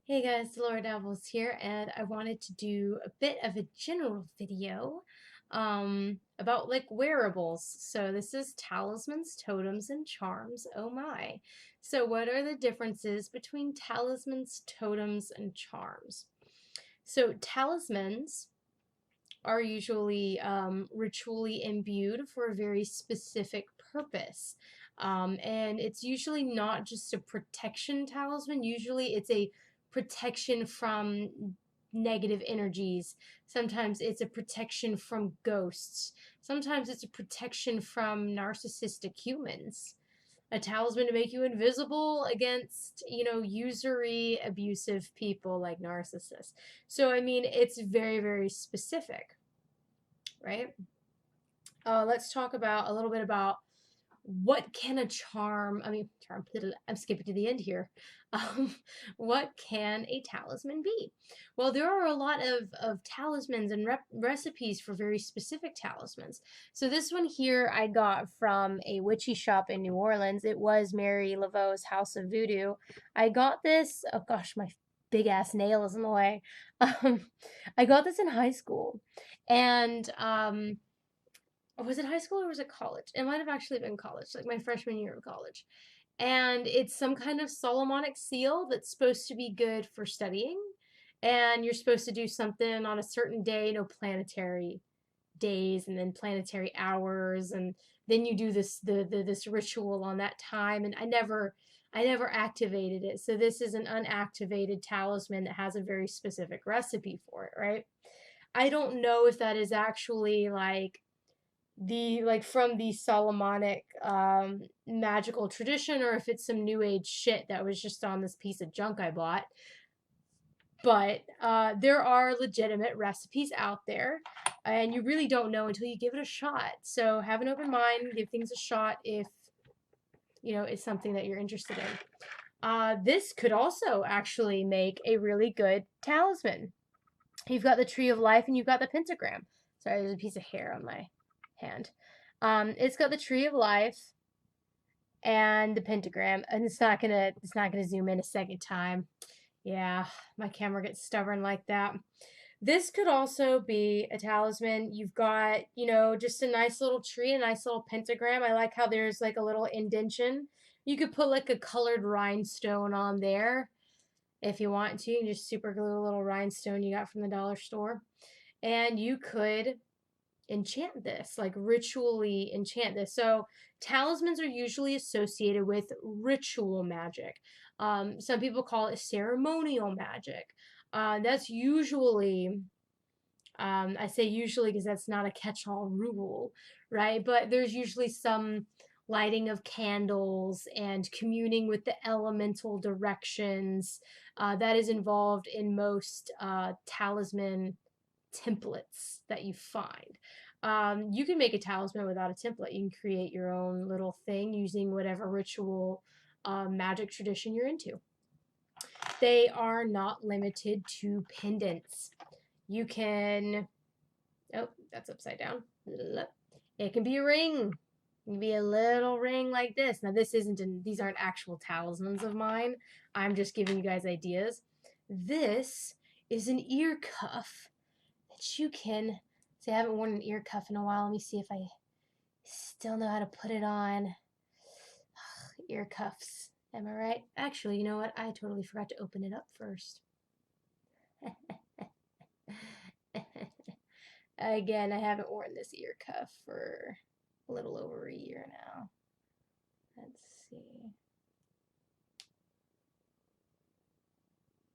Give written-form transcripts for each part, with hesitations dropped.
Hey guys, Delora Dabbles here, and I wanted to do a bit of a general video about like wearables. So this is talismans, totems, and charms. Oh my. So what are the differences between talismans, totems, and charms? So talismans are usually ritually imbued for a very specific purpose. And it's usually not just a protection talisman, usually it's a protection from negative energies. Sometimes it's a protection from ghosts. Sometimes it's a protection from narcissistic humans. A talisman to make you invisible against, usury, abusive people like narcissists. So, I mean, it's very, very specific, right? Let's talk about a little bit about what can a charm, I'm skipping to the end here. Um, what can a talisman be? Well, there are a lot of talismans and recipes for very specific talismans. So this one here I got from a witchy shop in New Orleans. It was Mary Laveau's House of Voodoo. I got this, oh gosh, my big ass nail is in the way. Um, I got this in high school. And was it high school or was it college? It might have actually been college, like my freshman year of college. And it's some kind of Solomonic seal that's supposed to be good for studying. And you're supposed to do something on a certain day, planetary days and then planetary hours, and then you do this ritual on that time. And I never activated it. So this is an unactivated talisman that has a very specific recipe for it, right? I don't know if that is actually like from the Solomonic magical tradition, or if it's some new age shit that was just on this piece of junk I bought. But there are legitimate recipes out there, and you really don't know until you give it a shot. So have an open mind, give things a shot if it's something that you're interested in. This could also actually make a really good talisman. You've got the Tree of Life and you've got the pentagram. Sorry, there's a piece of hair on my hand. It's got the Tree of Life and the pentagram, and it's not gonna zoom in a second time. Yeah, my camera gets stubborn like that. This could also be a talisman. You've got, just a nice little tree, a nice little pentagram. I like how there's like a little indentation. You could put like a colored rhinestone on there if you want to. You can just super glue a little rhinestone you got from the dollar store. And you could enchant this, like ritually enchant this. So talismans are usually associated with ritual magic. Some people call it ceremonial magic. That's usually, I say usually because that's not a catch all rule, right? But there's usually some lighting of candles and communing with the elemental directions that is involved in most talisman templates that you find. You can make a talisman without a template. You can create your own little thing using whatever ritual magic tradition you're into. They are not limited to pendants. You can, oh, that's upside down. It can be a ring. It can be a little ring like this. Now, these aren't actual talismans of mine. I'm just giving you guys ideas. This is an ear cuff that you can. See, I haven't worn an ear cuff in a while. Let me see if I still know how to put it on. Ear cuffs. Am I right? Actually, you know what? I totally forgot to open it up first. Again, I haven't worn this ear cuff for a little over a year now. Let's see.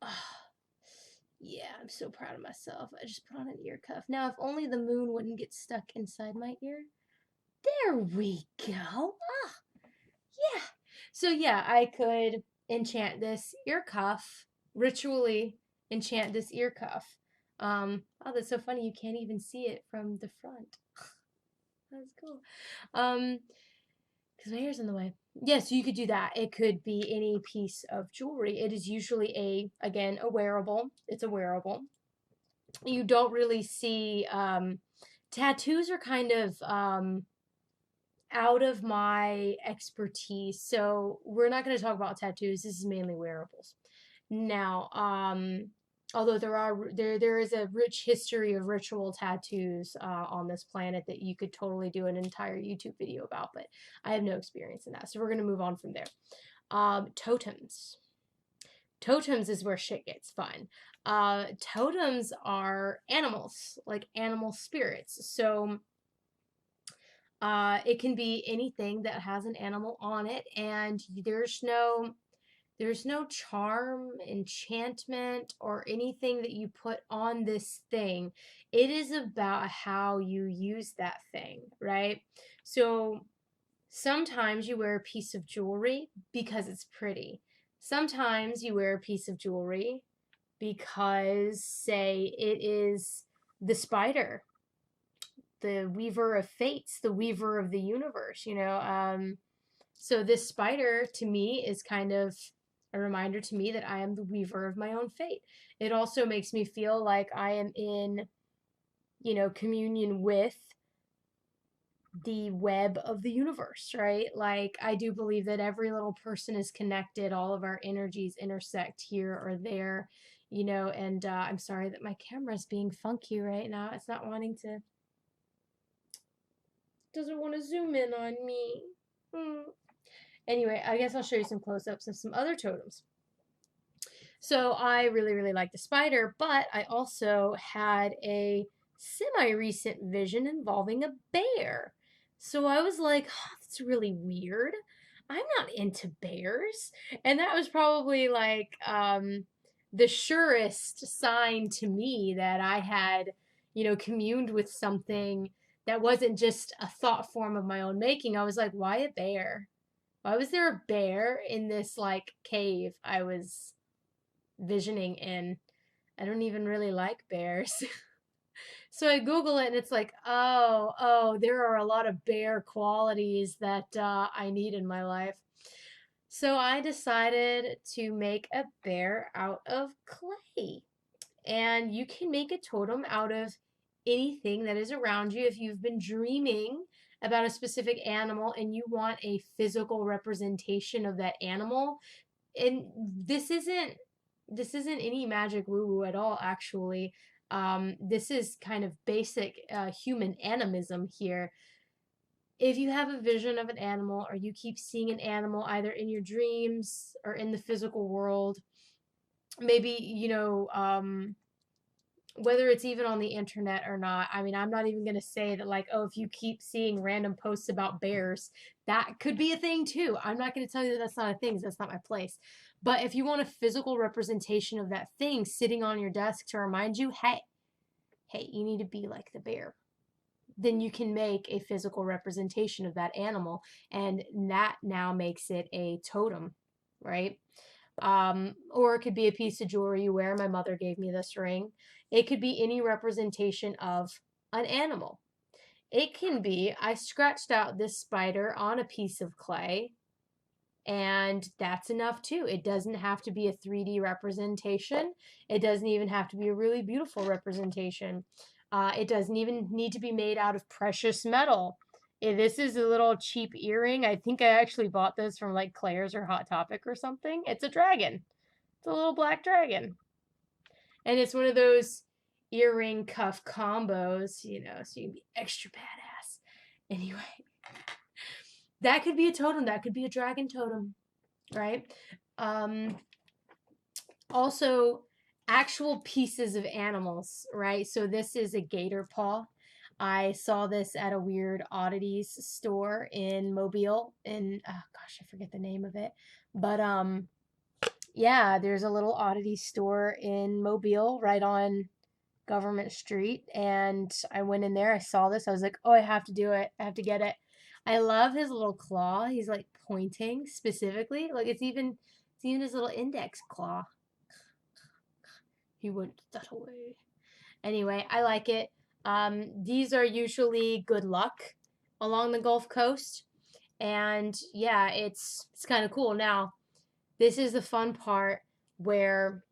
Oh, yeah, I'm so proud of myself. I just put on an ear cuff. Now, if only the moon wouldn't get stuck inside my ear. There we go. Ah, yeah. So yeah, I could enchant this ear cuff, ritually enchant this ear cuff. Oh, that's so funny. You can't even see it from the front. That's cool. Because my hair's in the way. Yes, you could do that. It could be any piece of jewelry. It is usually again, a wearable. It's a wearable. You don't really see, tattoos are kind of, out of my expertise. So we're not going to talk about tattoos. This is mainly wearables. Now, although there is a rich history of ritual tattoos on this planet that you could totally do an entire YouTube video about, but I have no experience in that, so we're gonna move on from there. Totems. Totems is where shit gets fun. Totems are animals, like animal spirits. So it can be anything that has an animal on it, and there's no charm, enchantment, or anything that you put on this thing. It is about how you use that thing, right? So sometimes you wear a piece of jewelry because it's pretty. Sometimes you wear a piece of jewelry because, say, it is the spider, the weaver of fates, the weaver of the universe, you know. So this spider to me is kind of a reminder to me that I am the weaver of my own fate. It also makes me feel like I am in, you know, communion with the web of the universe, right? Like, I do believe that every little person is connected, all of our energies intersect here or there, you know. And I'm sorry that my camera's being funky right now. It's not wanting to, doesn't want to zoom in on me. Anyway, I guess I'll show you some close-ups of some other totems. So I really, really like the spider, but I also had a semi-recent vision involving a bear. So I was like, oh, that's really weird. I'm not into bears. And that was probably like the surest sign to me that I had, you know, communed with something that wasn't just a thought form of my own making. I was like, why a bear? Why was there a bear in this like cave I was visioning in? I don't even really like bears. So I Google it and it's like, oh, there are a lot of bear qualities that I need in my life. So I decided to make a bear out of clay. And you can make a totem out of anything that is around you. If you've been dreaming about a specific animal and you want a physical representation of that animal, and this isn't any magic woo woo at all, actually. This is kind of basic human animism here. If you have a vision of an animal, or you keep seeing an animal either in your dreams or in the physical world, maybe, you know, whether it's even on the internet or not. I mean, I'm not even going to say that, like, oh, if you keep seeing random posts about bears, that could be a thing too. I'm not going to tell you that that's not a thing, because that's not my place. But if you want a physical representation of that thing sitting on your desk to remind you, hey, you need to be like the bear, then you can make a physical representation of that animal, and that now makes it a totem, right? Or it could be a piece of jewelry you wear. My mother gave me this ring. It could be any representation of an animal. It can be, I scratched out this spider on a piece of clay, and that's enough too. It doesn't have to be a 3D representation. It doesn't even have to be a really beautiful representation. It doesn't even need to be made out of precious metal. This is a little cheap earring. I think I actually bought this from like Claire's or Hot Topic or something. It's a dragon. It's a little black dragon. And it's one of those earring cuff combos, you know, so you can be extra badass. Anyway, that could be a totem. That could be a dragon totem, right? Also, actual pieces of animals, right? So this is a gator paw. I saw this at a weird oddities store in Mobile, in oh gosh, I forget the name of it. But yeah, there's a little oddity store in Mobile right on Government Street, and I went in there, I saw this, I was like, oh, I have to do it. I have to get it. I love his little claw. He's like pointing specifically. Like it's even his little index claw. He went that way. Anyway, I like it. These are usually good luck along the Gulf Coast. And yeah, it's kind of cool. Now, this is the fun part where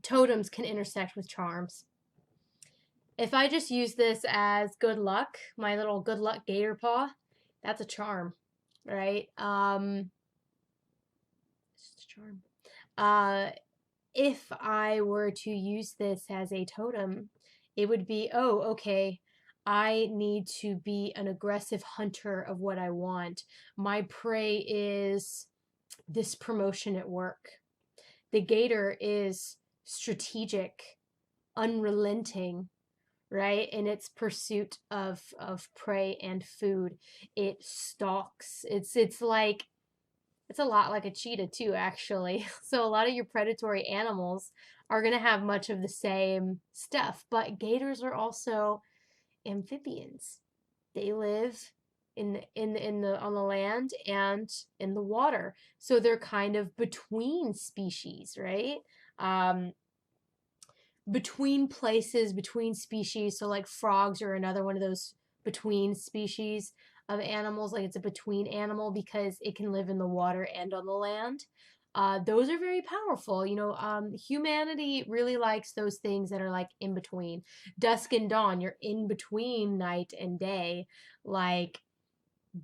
totems can intersect with charms. If I just use this as good luck, my little good luck gator paw, that's a charm, right? It's just a charm. Uh, if I were to use this as a totem, it would be, oh, okay, I need to be an aggressive hunter of what I want. My prey is this promotion at work. The gator is strategic, unrelenting, right? In its pursuit of prey and food. It stalks. It's a lot like a cheetah too, actually. So a lot of your predatory animals are going to have much of the same stuff, but gators are also amphibians. They live in the on the land and in the water. So they're kind of between species, right? Um, between places, between species. So like frogs are another one of those between species of animals. Like it's a between animal because it can live in the water and on the land. Those are very powerful. Humanity really likes those things that are like in between. Dusk and dawn, you're in between night and day. Like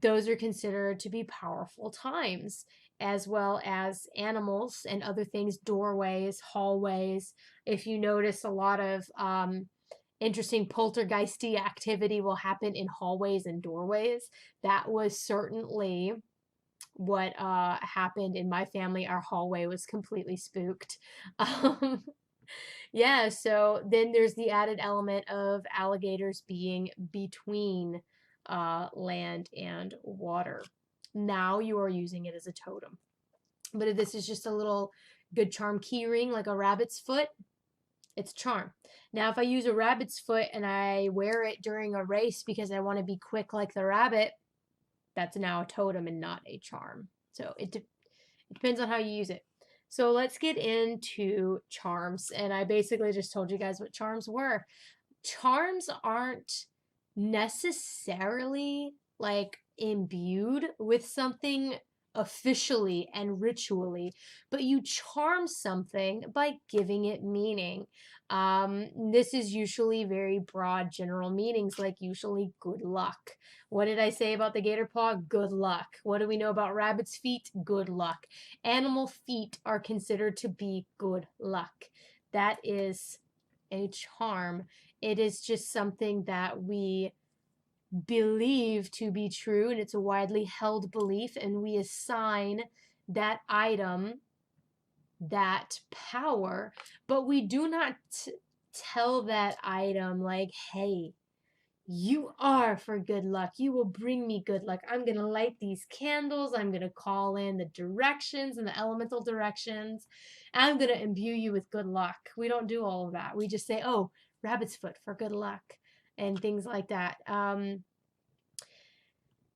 those are considered to be powerful times, as well as animals and other things, doorways, hallways. If you notice, a lot of interesting poltergeisty activity will happen in hallways and doorways. That was certainly what happened in my family. Our hallway was completely spooked. Um, yeah, so then there's the added element of alligators being between land and water. Now you are using it as a totem. But if this is just a little good charm key ring like a rabbit's foot, it's charm. Now, if I use a rabbit's foot and I wear it during a race because I want to be quick like the rabbit, that's now a totem and not a charm. So it depends on how you use it. So let's get into charms. And I basically just told you guys what charms were. Charms aren't necessarily like imbued with something officially and ritually, but you charm something by giving it meaning. This is usually very broad general meanings, like usually good luck. What did I say about the gator paw? Good luck. What do we know about rabbit's feet? Good luck. Animal feet are considered to be good luck. That is a charm. It is just something that we believe to be true, and it's a widely held belief, and we assign that item that power, but we do not tell that item, like, hey, you are for good luck. You will bring me good luck. I'm going to light these candles. I'm going to call in the directions and the elemental directions. I'm going to imbue you with good luck. We don't do all of that. We just say, oh, rabbit's foot for good luck and things like that.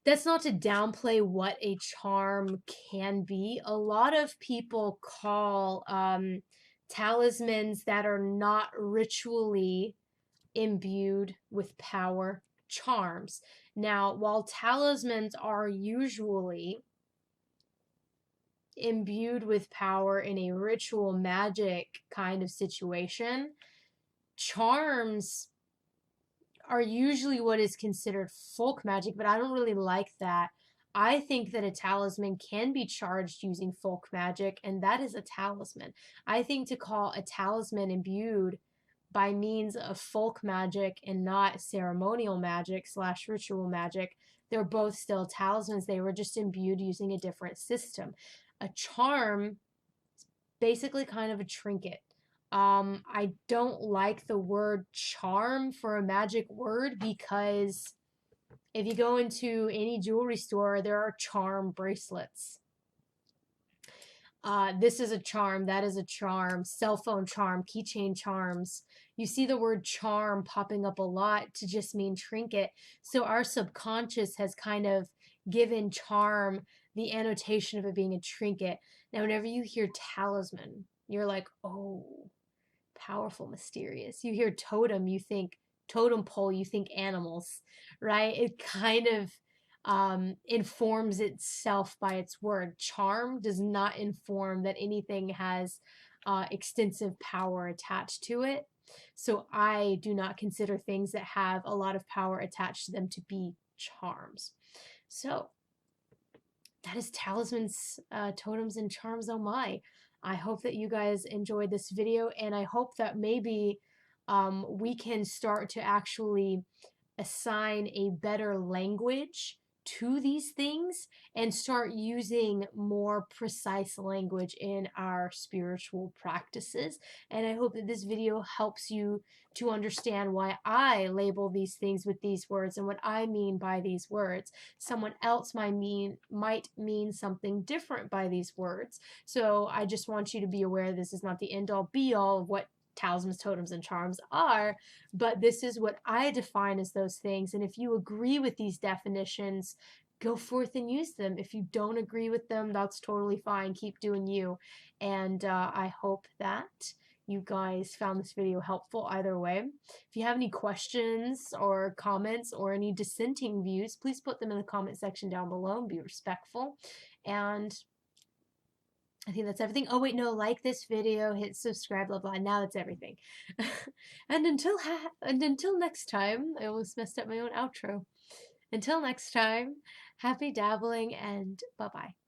That's not to downplay what a charm can be. A lot of people call talismans that are not ritually imbued with power charms. Now, while talismans are usually imbued with power in a ritual magic kind of situation, charms are usually what is considered folk magic, but I don't really like that. I think that a talisman can be charged using folk magic, and that is a talisman. I think to call a talisman imbued by means of folk magic and not ceremonial magic / ritual magic, they're both still talismans. They were just imbued using a different system. A charm is basically kind of a trinket. I don't like the word charm for a magic word because if you go into any jewelry store, there are charm bracelets. This is a charm, that is a charm, cell phone charm, keychain charms. You see the word charm popping up a lot to just mean trinket. So our subconscious has kind of given charm the annotation of it being a trinket. Now, whenever you hear talisman, you're like, oh, powerful, mysterious. You hear totem, you think totem pole, you think animals, right? It kind of informs itself by its word. Charm does not inform that anything has extensive power attached to it. So I do not consider things that have a lot of power attached to them to be charms. So that is talismans, totems, and charms. Oh my. I hope that you guys enjoyed this video, and I hope that maybe we can start to actually assign a better language to these things and start using more precise language in our spiritual practices. And I hope that this video helps you to understand why I label these things with these words and what I mean by these words. Someone else might mean something different by these words. So I just want you to be aware this is not the end all be all of what talismans, totems, and charms are, but this is what I define as those things. And if you agree with these definitions, go forth and use them. If you don't agree with them, that's totally fine. Keep doing you. And I hope that you guys found this video helpful either way. If you have any questions or comments or any dissenting views, please put them in the comment section down below and be respectful. And I think that's everything. Oh wait, no, like this video, hit subscribe, blah blah. Now that's everything. And until next time, I almost messed up my own outro. Until next time, happy dabbling and bye bye.